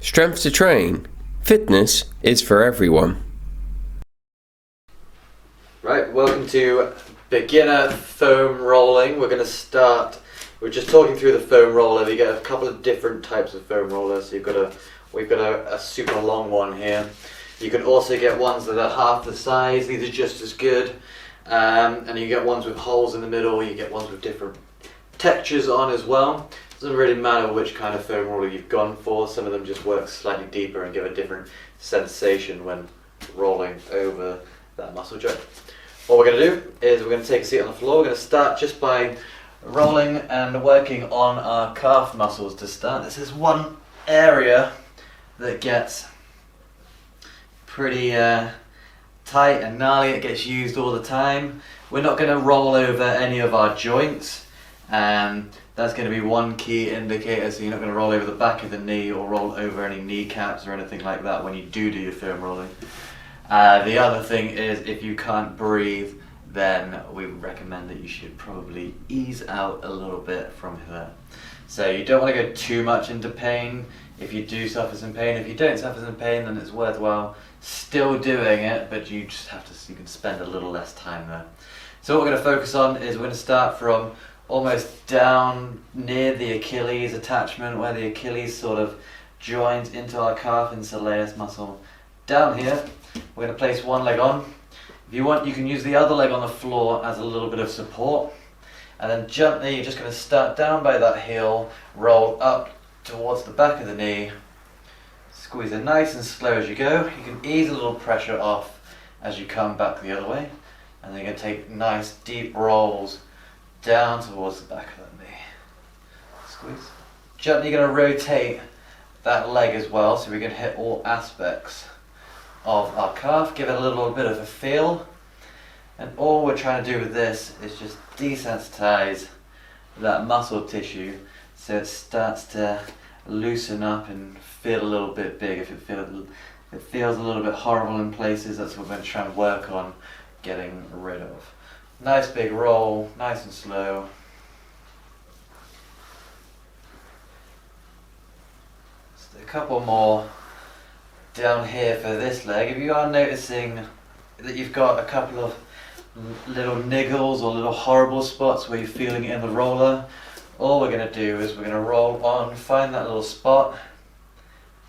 Strength to train. Fitness is for everyone. Right, welcome to beginner foam rolling. We're just talking through the foam roller. You get a couple of different types of foam rollers. So we've got a super long one here. You can also get ones that are half the size. These are just as good. And you get ones with holes in the middle. You get ones with different textures on as well. Doesn't really matter which kind of foam roller you've gone for. Some of them just work slightly deeper and give a different sensation when rolling over that muscle joint. What we're going to do is we're going to take a seat on the floor. We're going to start just by rolling and working on our calf muscles to start. This is one area that gets pretty tight and gnarly. It gets used all the time. We're not going to roll over any of our joints. That's going to be one key indicator, so you're not going to roll over the back of the knee or roll over any kneecaps or anything like that when you do your foam rolling. The other thing is, if you can't breathe, then we recommend that you should probably ease out a little bit from here. So you don't want to go too much into pain if you do suffer some pain. If you don't suffer some pain, then it's worthwhile still doing it, but you just have to, you can spend a little less time there. So what we're going to focus on is we're going to start from almost down near the Achilles attachment, where the Achilles sort of joins into our calf and soleus muscle. Down here, we're going to place one leg on. If you want, you can use the other leg on the floor as a little bit of support. And then gently, you're just going to start down by that heel, roll up towards the back of the knee, squeeze it nice and slow as you go. You can ease a little pressure off as you come back the other way. And then you're going to take nice deep rolls down towards the back of that knee. Squeeze. Gently, you're going to rotate that leg as well, so we can hit all aspects of our calf. Give it a little bit of a feel. And all we're trying to do with this is just desensitize that muscle tissue so it starts to loosen up and feel a little bit big. If it feels a little bit horrible in places, that's what we're going to try and work on getting rid of. Nice big roll, nice and slow. Just a couple more down here for this leg. If you are noticing that you've got a couple of little niggles or little horrible spots where you're feeling it in the roller, all we're going to do is we're going to roll on, find that little spot.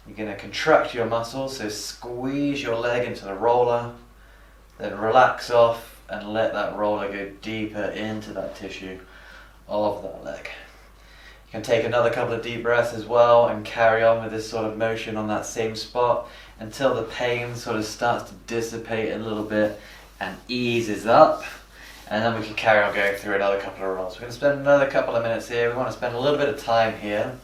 You're going to contract your muscles, so squeeze your leg into the roller, then relax off and let that roller go deeper into that tissue of that leg. You can take another couple of deep breaths as well and carry on with this sort of motion on that same spot until the pain sort of starts to dissipate a little bit and eases up, and then we can carry on going through another couple of rolls. We're going to spend another couple of minutes here. We want to spend a little bit of time here,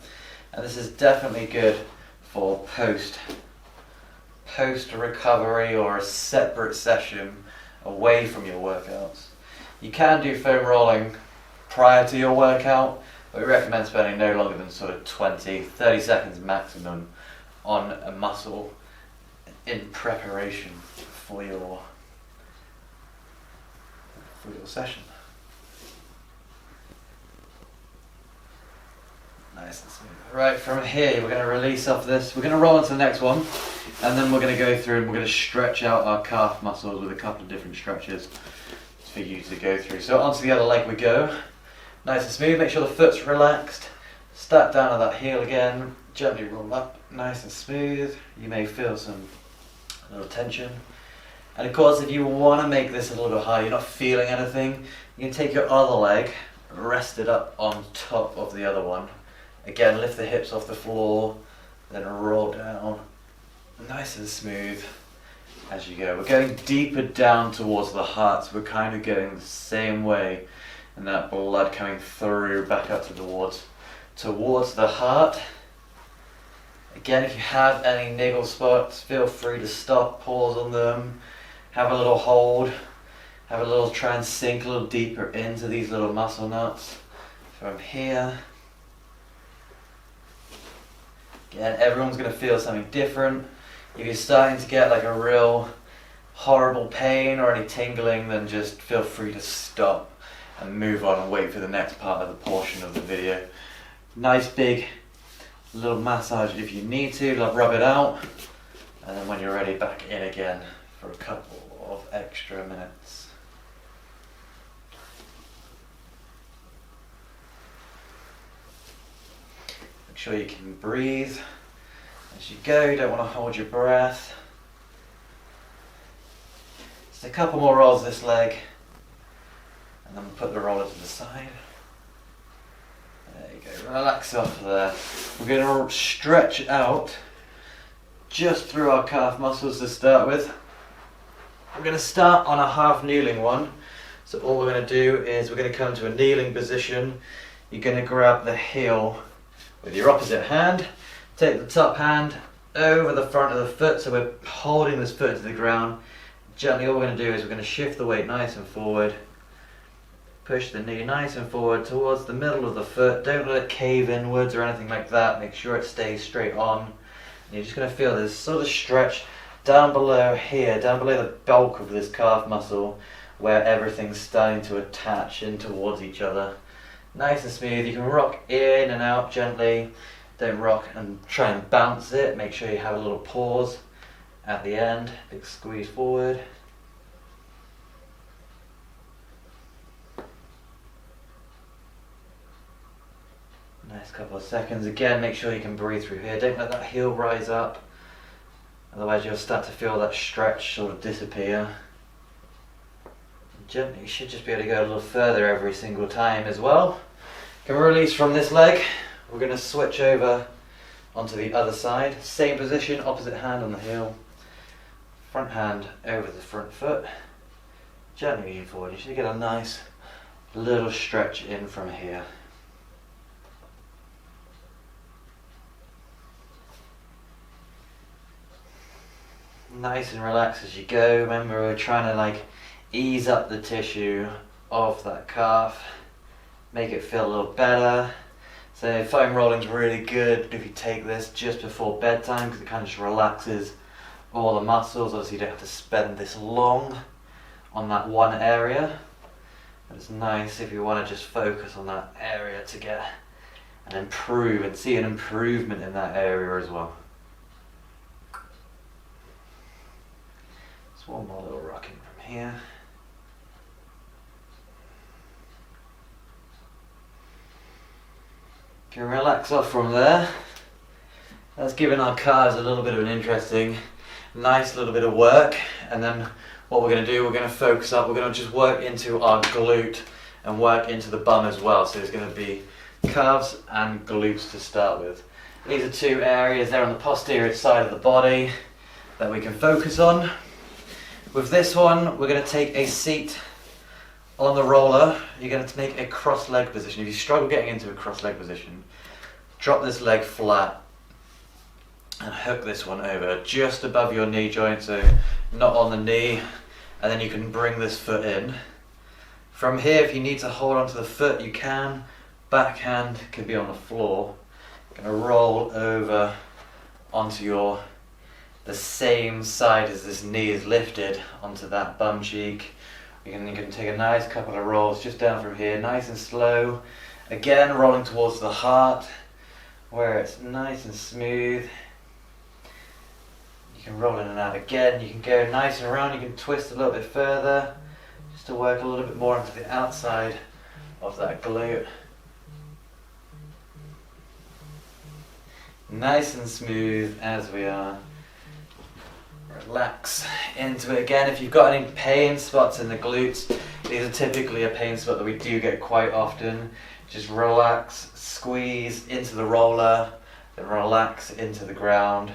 and this is definitely good for post recovery or a separate session away from your workouts. You can do foam rolling prior to your workout, but we recommend spending no longer than sort of 20-30 seconds maximum on a muscle in preparation for your session. Nice and smooth. Right, from here we're going to release off this. We're going to roll into the next one, and then we're going to go through and we're going to stretch out our calf muscles with a couple of different stretches for you to go through. So onto the other leg we go. Nice and smooth. Make sure the foot's relaxed. Start down on that heel again. Gently roll up. Nice and smooth. You may feel some little tension. And of course, if you want to make this a little bit higher, you're not feeling anything, you can take your other leg, rest it up on top of the other one. Again, lift the hips off the floor, then roll down, nice and smooth as you go. We're going deeper down towards the heart, so we're kind of going the same way, and that blood coming through back up towards the heart. Again, if you have any niggle spots, feel free to stop, pause on them, have a little hold, have a little try and sink a little deeper into these little muscle knots. From here. Again, everyone's going to feel something different. If you're starting to get like a real horrible pain or any tingling, then just feel free to stop and move on and wait for the next part of the portion of the video. Nice big A little massage if you need to, rub it out. And then when you're ready, back in again for a couple of extra minutes. Make sure you can breathe as you go, you don't want to hold your breath. Just a couple more rolls this leg, and then we'll put the roller to the side. There you go, relax off there. We're going to stretch out just through our calf muscles to start with. We're going to start on a half kneeling one. So all we're going to do is we're going to come to a kneeling position. You're going to grab the heel with your opposite hand. Take the top hand over the front of the foot, so we're holding this foot to the ground. Gently, all we're going to do is we're going to shift the weight nice and forward. Push the knee nice and forward towards the middle of the foot. Don't let it cave inwards or anything like that. Make sure it stays straight on. And you're just going to feel this sort of stretch down below here, down below the bulk of this calf muscle, where everything's starting to attach in towards each other. Nice and smooth. You can rock in and out gently. Don't rock and try and bounce it. Make sure you have a little pause at the end. Big squeeze forward. Nice couple of seconds. Again, make sure you can breathe through here. Don't let that heel rise up. Otherwise you'll start to feel that stretch sort of disappear. Gently, you should just be able to go a little further every single time as well. Can release from this leg. We're going to switch over onto the other side. Same position, opposite hand on the heel. Front hand over the front foot. Gently lean forward. You should get a nice little stretch in from here. Nice and relaxed as you go. Remember, we're trying to ease up the tissue of that calf. Make it feel a little better. So foam rolling is really good if you take this just before bedtime, because it kind of just relaxes all the muscles. Obviously you don't have to spend this long on that one area, but it's nice if you want to just focus on that area to get and improve and see an improvement in that area as well. Just one more little rocking from here. Can relax off from there. That's giving our calves a little bit of an interesting, nice little bit of work. And then what we're going to do, we're going to focus up, we're going to just work into our glute and work into the bum as well. So there's going to be calves and glutes to start with. These are two areas there on the posterior side of the body that we can focus on. With this one, we're going to take a seat on the roller. You're going to make a cross leg position. If you struggle getting into a cross leg position, drop this leg flat and hook this one over just above your knee joint, so not on the knee, and then you can bring this foot in. From here, if you need to hold onto the foot, you can. Backhand can be on the floor. You're going to roll over onto the same side as this knee is lifted onto that bum cheek. You can take a nice couple of rolls just down from here, nice and slow. Again, rolling towards the heart, where it's nice and smooth. You can roll in and out again. You can go nice and round. You can twist a little bit further, just to work a little bit more onto the outside of that glute. Nice and smooth as we are. Relax into it again. If you've got any pain spots in the glutes, these are typically a pain spot that we do get quite often. Just relax, squeeze into the roller, then relax into the ground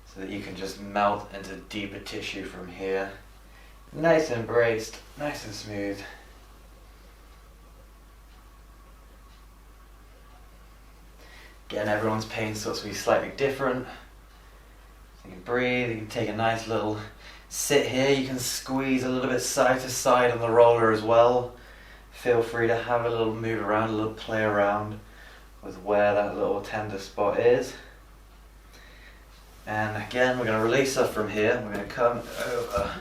so that you can just melt into deeper tissue from here. Nice and braced, nice and smooth. Again, everyone's pain spots will be slightly different. You can breathe, you can take a nice little sit here. You can squeeze a little bit side to side on the roller as well. Feel free to have a little move around, a little play around with where that little tender spot is. And again, we're going to release up from here. We're going to come over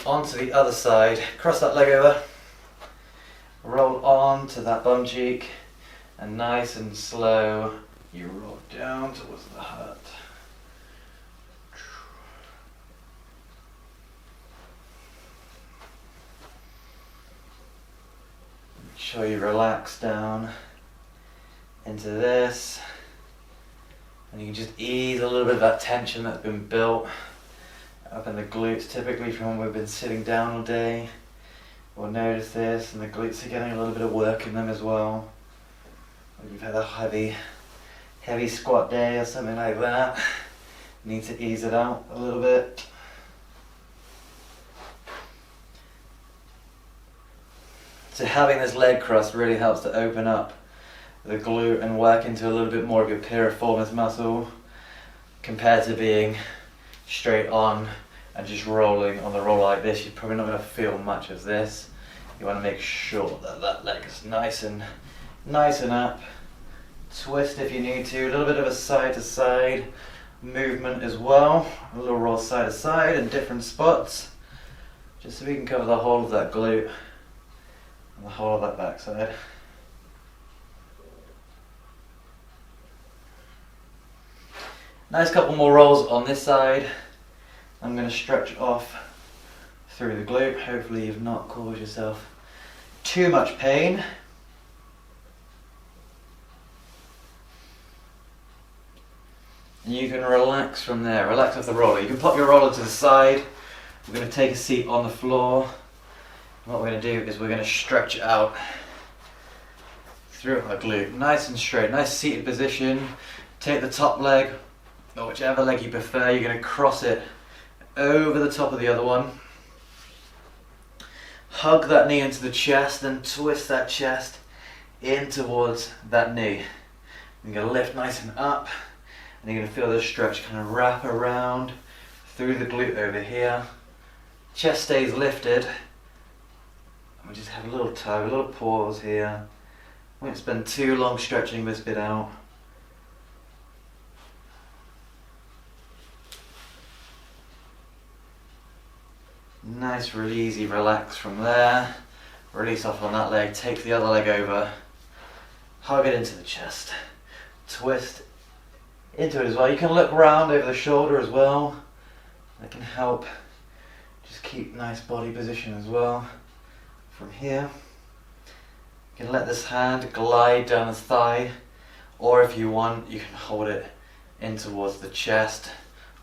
onto the other side, cross that leg over, roll on to that bum cheek, and nice and slow You roll down towards the heart. Make sure you relax down into this. And you can just ease a little bit of that tension that's been built up in the glutes, typically from when we've been sitting down all day. We'll notice this, and the glutes are getting a little bit of work in them as well. When you've had a heavy squat day or something like that, you need to ease it out a little bit. So having this leg cross really helps to open up the glute and work into a little bit more of your piriformis muscle compared to being straight on and just rolling on the roll like this. You're probably not going to feel much of this. You want to make sure that that leg is nice and up. Twist if you need to, a little bit of a side to side movement as well, a little roll side to side in different spots, just so we can cover the whole of that glute and the whole of that backside. Nice couple more rolls on this side. I'm going to stretch off through the glute. Hopefully you've not caused yourself too much pain. And you can relax from there, relax off the roller. You can pop your roller to the side. We're going to take a seat on the floor. And what we're going to do is we're going to stretch it out through our glute. Nice and straight, nice seated position. Take the top leg, or whichever leg you prefer, you're going to cross it over the top of the other one. Hug that knee into the chest, then twist that chest in towards that knee. You're going to lift nice and up, and you're going to feel the stretch kind of wrap around through the glute over here. Chest stays lifted. And we just have a little tug, a little pause here. Won't spend too long stretching this bit out. Nice, really easy relax from there. Release off on that leg, take the other leg over, hug it into the chest, twist into it as well. You can look round over the shoulder as well. That can help just keep nice body position as well. From here, you can let this hand glide down the thigh, or if you want, you can hold it in towards the chest,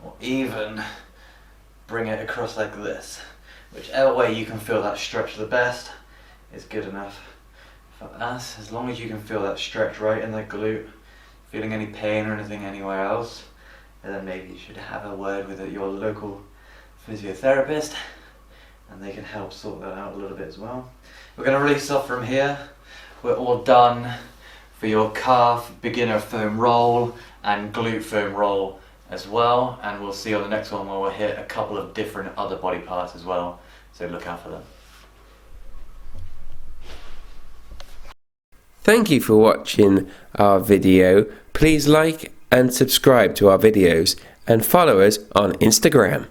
or even bring it across like this. Whichever way you can feel that stretch the best is good enough for us. As long as you can feel that stretch right in the glute, feeling any pain or anything anywhere else, and then maybe you should have a word with your local physiotherapist and they can help sort that out a little bit as well. We're going to release off from here. We're all done for your calf beginner foam roll and glute foam roll as well, and we'll see on the next one where we'll hit a couple of different other body parts as well, so look out for them. Thank you for watching our video. Please like and subscribe to our videos and follow us on Instagram.